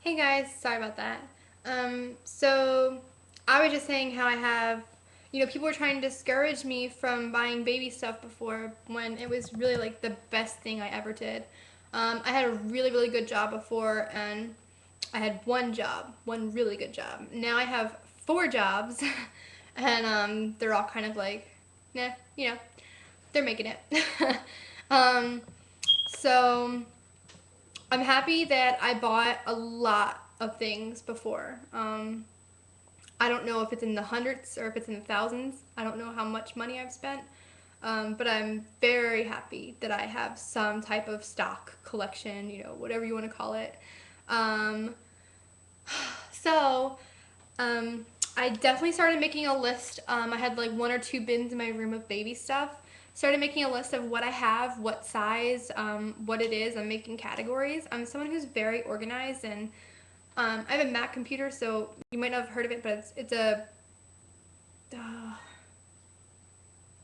Hey guys, sorry about that. So I was just saying how I have, people were trying to discourage me from buying baby stuff before when it was really like the best thing I ever did. I had a really, really good job before, and I had one job, one really good job. Now I have four jobs, and they're all kind of like, nah, they're making it. um, so I'm happy that I bought a lot of things before. I don't know if it's in the hundreds or if it's in the thousands. I don't know how much money I've spent. But I'm very happy that I have some type of stock collection, whatever you want to call it. Um, so, um, I definitely started making a list. I had like one or two bins in my room of baby stuff. Started making a list of what I have, what size, what it is. I'm making categories. I'm someone who's very organized, and I have a Mac computer, so you might not have heard of it, but it's a uh,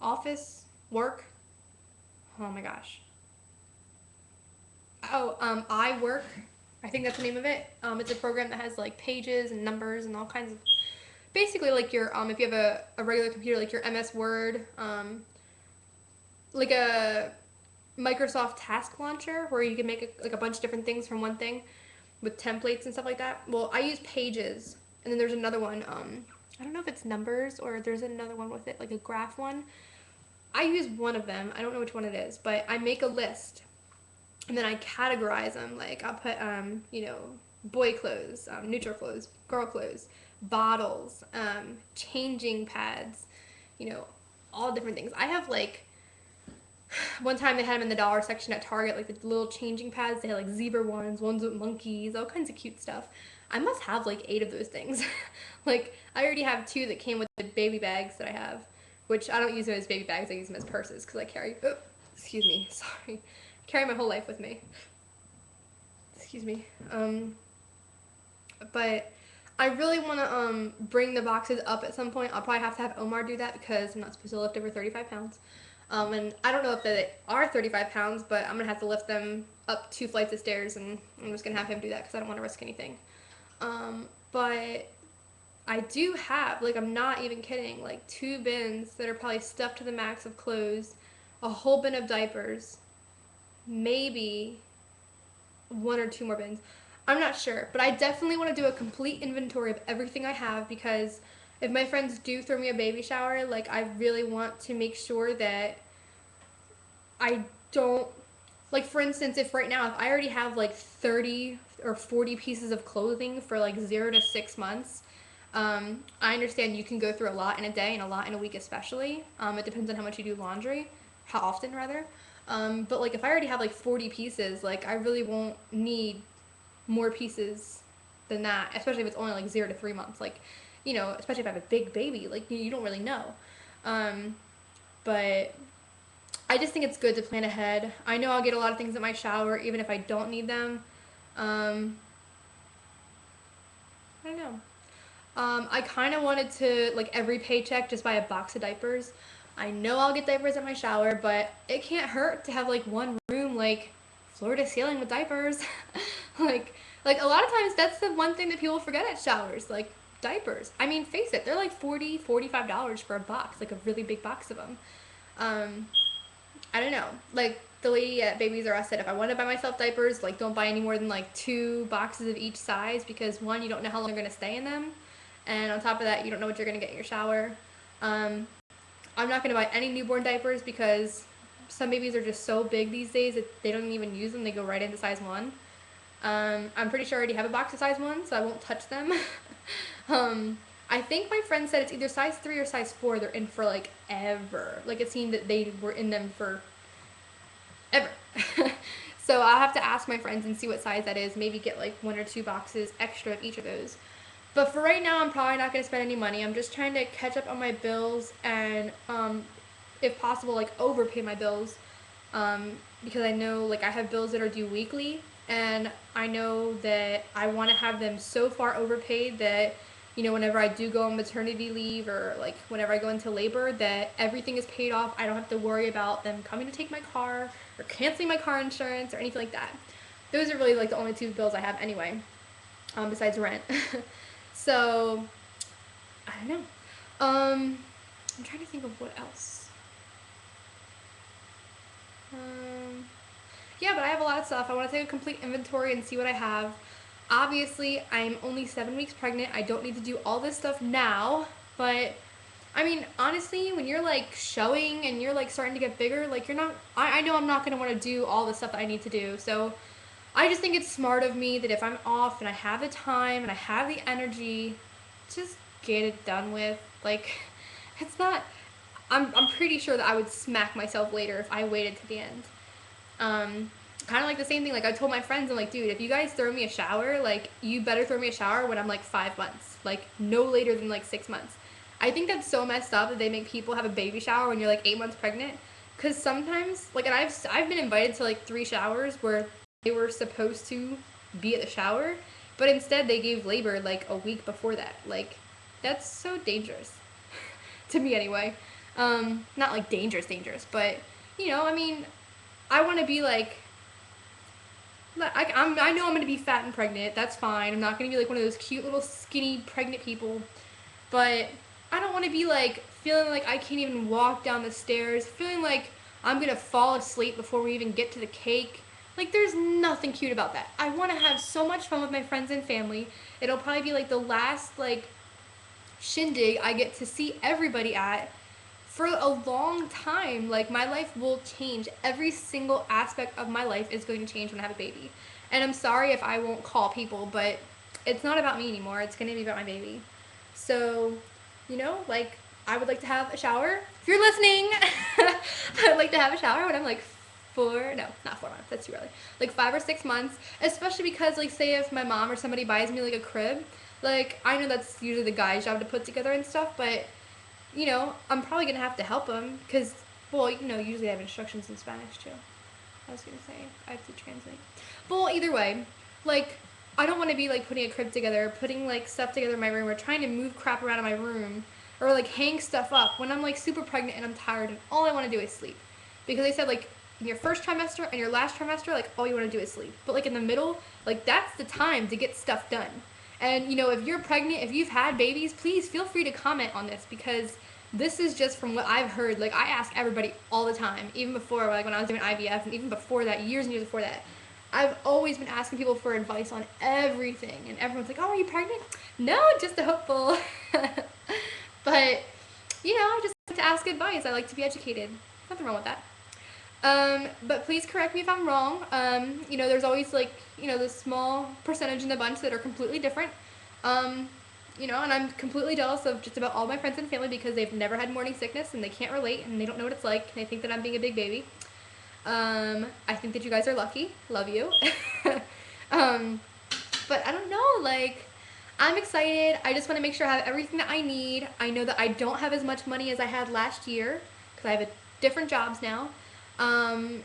office work. Oh my gosh. Oh, iWork. I think that's the name of it. It's a program that has like pages and numbers and all kinds of basically like your if you have a regular computer like your MS Word, like a Microsoft Task Launcher where you can make like a bunch of different things from one thing with templates and stuff like that. Well, I use Pages, and then there's another one. I don't know if it's Numbers or there's another one with it, like a graph one. I use one of them. I don't know which one it is, but I make a list and then I categorize them. Like I'll put, boy clothes, neutral clothes, girl clothes, bottles, changing pads, you know, all different things. I have like one time they had them in the dollar section at Target, like the little changing pads. They had like zebra ones with monkeys, all kinds of cute stuff. I must have like 8 of those things. Like I already have 2 that came with the baby bags that I have, which I don't use them as baby bags. I use them as purses because I carry. Oh, excuse me, sorry. Carry my whole life with me. Excuse me. But I really want to bring the boxes up at some point. I'll probably have to have Omar do that because I'm not supposed to lift over 35 pounds. And I don't know if they are 35 pounds, but I'm gonna have to lift them up 2 flights of stairs, and I'm just gonna have him do that because I don't want to risk anything. But I do have, like, I'm not even kidding, like 2 bins that are probably stuffed to the max of clothes, a whole bin of diapers, maybe 1 or 2 more bins. I'm not sure, but I definitely want to do a complete inventory of everything I have because if my friends do throw me a baby shower, like I really want to make sure that I don't, like, for instance, if right now if I already have like 30 or 40 pieces of clothing for like 0 to 6 months, I understand you can go through a lot in a day and a lot in a week especially. It depends on how much you do laundry, how often rather. But like if I already have like 40 pieces, like I really won't need more pieces than that, especially if it's only like 0 to 3 months. Like, especially if I have a big baby, like you don't really know. Um, but I just think it's good to plan ahead. I know I'll get a lot of things in my shower even if I don't need them. Um, I don't know. I kind of wanted to, like, every paycheck just buy a box of diapers. I know I'll get diapers in my shower, but it can't hurt to have like one room, like floor to ceiling with diapers. like, like a lot of times that's the one thing that people forget at showers, like diapers. I mean, face it, they're like $40, $45 for a box, like a really big box of them. Um, I don't know. Like the lady at Babies R Us said, if I want to buy myself diapers, like don't buy any more than like 2 boxes of each size because one, you don't know how long you're gonna stay in them, and on top of that, you don't know what you're gonna get in your shower. Um, I'm not gonna buy any newborn diapers because some babies are just so big these days that they don't even use them. They go right into size one. I'm pretty sure I already have a box of size one, so I won't touch them. I think my friend said it's either size 3 or size 4. They're in for like ever. Like it seemed that they were in them for ever. So I'll have to ask my friends and see what size that is. Maybe get like 1 or 2 boxes extra of each of those. But for right now, I'm probably not going to spend any money. I'm just trying to catch up on my bills and, if possible, like overpay my bills. Because I know like I have bills that are due weekly, and I know that I want to have them so far overpaid that whenever I do go on maternity leave or like whenever I go into labor, that everything is paid off. I don't have to worry about them coming to take my car or canceling my car insurance or anything like that. Those are really like the only 2 bills I have anyway. besides rent. So, I don't know. I'm trying to think of what else. Um, yeah, but I have a lot of stuff. I want to take a complete inventory and see what I have. Obviously, I'm only 7 weeks pregnant. I don't need to do all this stuff now, but I mean, honestly, when you're like showing and you're like starting to get bigger, like you're not, I know I'm not going to want to do all the stuff that I need to do. So I just think it's smart of me that if I'm off and I have the time and I have the energy, just get it done with. Like, it's not, I'm pretty sure that I would smack myself later if I waited to the end. Um, Kind of like the same thing. Like I told my friends, I'm like, dude, if you guys throw me a shower, like you better throw me a shower when I'm like 5 months, like no later than like 6 months. I think that's so messed up that they make people have a baby shower when you're like 8 months pregnant. Cause sometimes, like, and I've been invited to like 3 showers where they were supposed to be at the shower, but instead they gave labor like a week before that. Like, that's so dangerous to me anyway. Not like dangerous, but I mean, I want to be like I know I'm going to be fat and pregnant. That's fine. I'm not going to be like one of those cute little skinny pregnant people. But I don't want to be like feeling like I can't even walk down the stairs, feeling like I'm going to fall asleep before we even get to the cake. Like, there's nothing cute about that. I want to have so much fun with my friends and family. It'll probably be like the last like shindig I get to see everybody at for a long time. Like, my life will change. Every single aspect of my life is going to change when I have a baby. And I'm sorry if I won't call people, but it's not about me anymore. It's going to be about my baby. So, like, I would like to have a shower. If you're listening, I would like to have a shower when I'm like not 4 months, that's too early. Like 5 or 6 months, especially because, like, say if my mom or somebody buys me like a crib, like, I know that's usually the guy's job to put together and stuff, but I'm probably going to have to help them because, well, usually I have instructions in Spanish too. I was going to say, I have to translate. But, well, either way, like, I don't want to be, like, putting a crib together, putting, like, stuff together in my room, or trying to move crap around in my room, or, like, hang stuff up when I'm, like, super pregnant and I'm tired and all I want to do is sleep. Because they said, like, in your first trimester and your last trimester, like, all you want to do is sleep. But, like, in the middle, like, that's the time to get stuff done. And, if you're pregnant, if you've had babies, please feel free to comment on this because this is just from what I've heard. Like, I ask everybody all the time, even before, like, when I was doing IVF and even before that, years and years before that. I've always been asking people for advice on everything. And everyone's like, oh, are you pregnant? No, just a hopeful. But, I just like to ask advice. I like to be educated. Nothing wrong with that. But please correct me if I'm wrong. There's always, like, the small percentage in the bunch that are completely different. And I'm completely jealous of just about all my friends and family because they've never had morning sickness and they can't relate and they don't know what it's like and they think that I'm being a big baby. I think that you guys are lucky. Love you. But I don't know, like, I'm excited. I just want to make sure I have everything that I need. I know that I don't have as much money as I had last year because I have different jobs now. And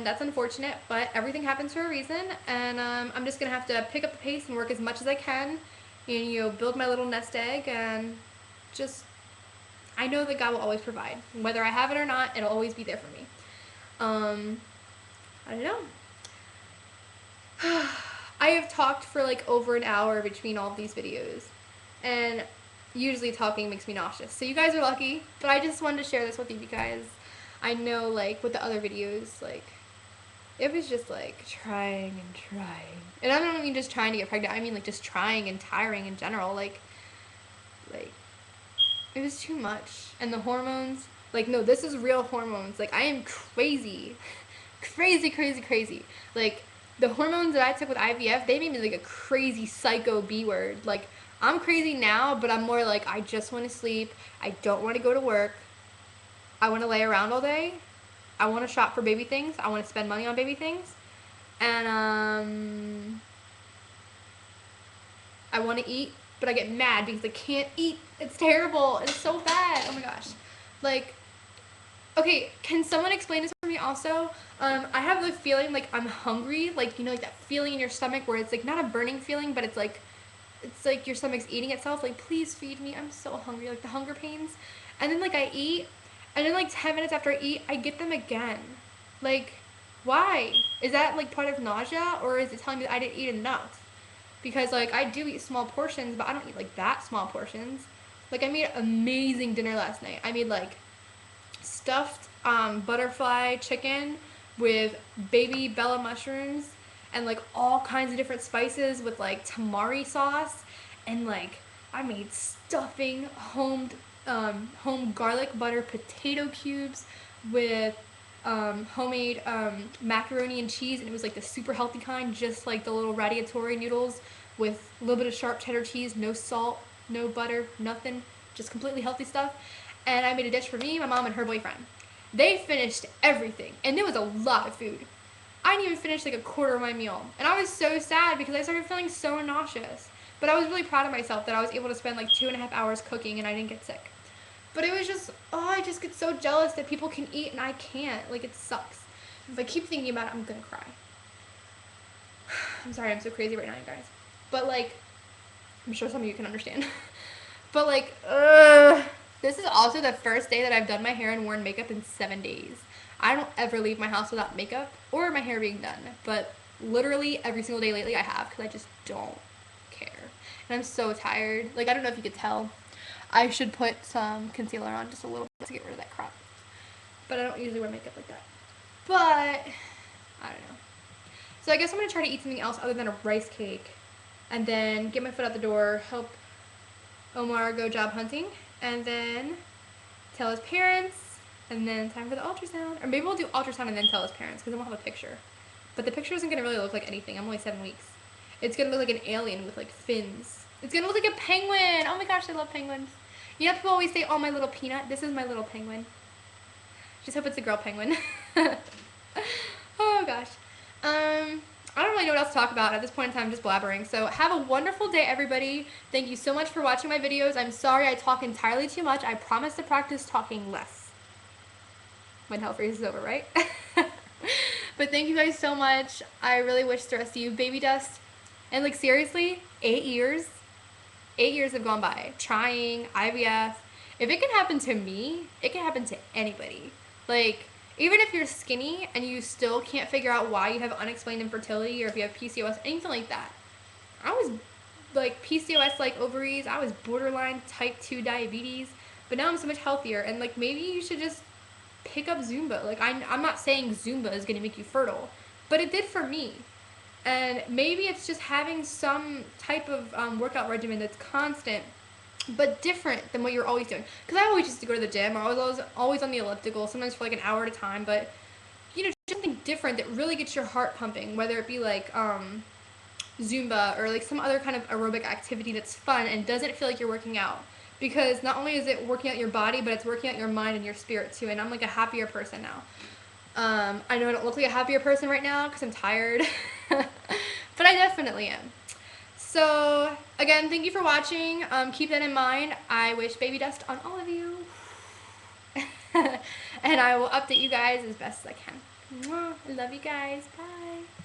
that's unfortunate, but everything happens for a reason, and I'm just gonna have to pick up the pace and work as much as I can, and build my little nest egg, and just, I know that God will always provide. Whether I have it or not, it'll always be there for me. I don't know. I have talked for like over an hour between all of these videos, and usually talking makes me nauseous. So you guys are lucky, but I just wanted to share this with you because I know, like, with the other videos, like, it was just, like, trying and trying. And I don't mean just trying to get pregnant. I mean, like, just trying and tiring in general. Like, it was too much. And the hormones, like, no, this is real hormones. Like, I am crazy. Crazy, crazy, crazy. Like, the hormones that I took with IVF, they made me, like, a crazy psycho B-word. Like, I'm crazy now, but I'm more like, I just want to sleep. I don't want to go to work. I want to lay around all day. I want to shop for baby things. I want to spend money on baby things. And I want to eat, but I get mad because I can't eat. It's terrible. It's so bad. Oh my gosh. Like, okay, can someone explain this for me also? I have the feeling like I'm hungry. Like, like that feeling in your stomach where it's like not a burning feeling, but it's like your stomach's eating itself. Like, please feed me. I'm so hungry. Like the hunger pains. And then like I eat. And then, like, 10 minutes after I eat, I get them again. Like, why? Is that, like, part of nausea? Or is it telling me that I didn't eat enough? because like I do eat small portions, but I don't eat like that small portions. Like I made amazing dinner last night. I made like stuffed butterfly chicken with baby bella mushrooms and like all kinds of different spices with like tamari sauce, and like I made stuffing, home garlic butter potato cubes with homemade macaroni and cheese, and it was like the super healthy kind, just like the little radiatori noodles with a little bit of sharp cheddar cheese, no salt, no butter, nothing, just completely healthy stuff. And I made a dish for me, my mom, and her boyfriend. They finished everything, and it was a lot of food. I didn't even finish like a quarter of my meal, and I was so sad because I started feeling so nauseous. But I was really proud of myself that I was able to spend like 2.5 hours cooking and I didn't get sick. But it was just, oh, I just get so jealous that people can eat and I can't. Like, it sucks. If I keep thinking about it, I'm gonna cry. I'm sorry, I'm so crazy right now, you guys. But like, I'm sure some of you can understand. But like, this is also the first day that I've done my hair and worn makeup in 7 days. I don't ever leave my house without makeup or my hair being done. But literally every single day lately I have, because I just don't care. And I'm so tired. Like, I don't know if you could tell. I should put some concealer on just a little bit to get rid of that crop. But I don't usually wear makeup like that. But, I don't know. So I guess I'm going to try to eat something else other than a rice cake. And then get my foot out the door, help Omar go job hunting, and then tell his parents, and then time for the ultrasound. Or maybe we'll do ultrasound and then tell his parents, because then we'll have a picture. But the picture isn't going to really look like anything. I'm only 7 weeks. It's going to look like an alien with like fins. It's going to look like a penguin. Oh my gosh, I love penguins. You know, people always say, oh, my little peanut. This is my little penguin. Just hope it's a girl penguin. Oh gosh. I don't really know what else to talk about at this point in time. I'm just blabbering. So have a wonderful day, everybody. Thank you so much for watching my videos. I'm sorry I talk entirely too much. I promise to practice talking less when hell freezes over, right? But thank you guys so much. I really wish the rest of you baby dust. And like, seriously, 8 years. 8 years have gone by trying IVF. If it can happen to me, it can happen to anybody. Like, even if you're skinny and you still can't figure out why you have unexplained infertility, or if you have PCOS, anything like that. I was like PCOS like ovaries. I was borderline type 2 diabetes, but now I'm so much healthier. And like, maybe you should just pick up Zumba. Like, I'm not saying Zumba is going to make you fertile, but it did for me. And maybe it's just having some type of workout regimen that's constant, but different than what you're always doing. Because I always used to go to the gym. I was always on the elliptical, sometimes for like an hour at a time. But, you know, something different that really gets your heart pumping, whether it be like Zumba or like some other kind of aerobic activity that's fun and doesn't feel like you're working out. Because not only is it working out your body, but it's working out your mind and your spirit too. And I'm like a happier person now. I know I don't look like a happier person right now because I'm tired, but I definitely am. So, again, thank you for watching. Keep that in mind. I wish baby dust on all of you. And I will update you guys as best as I can. Mwah. I love you guys. Bye.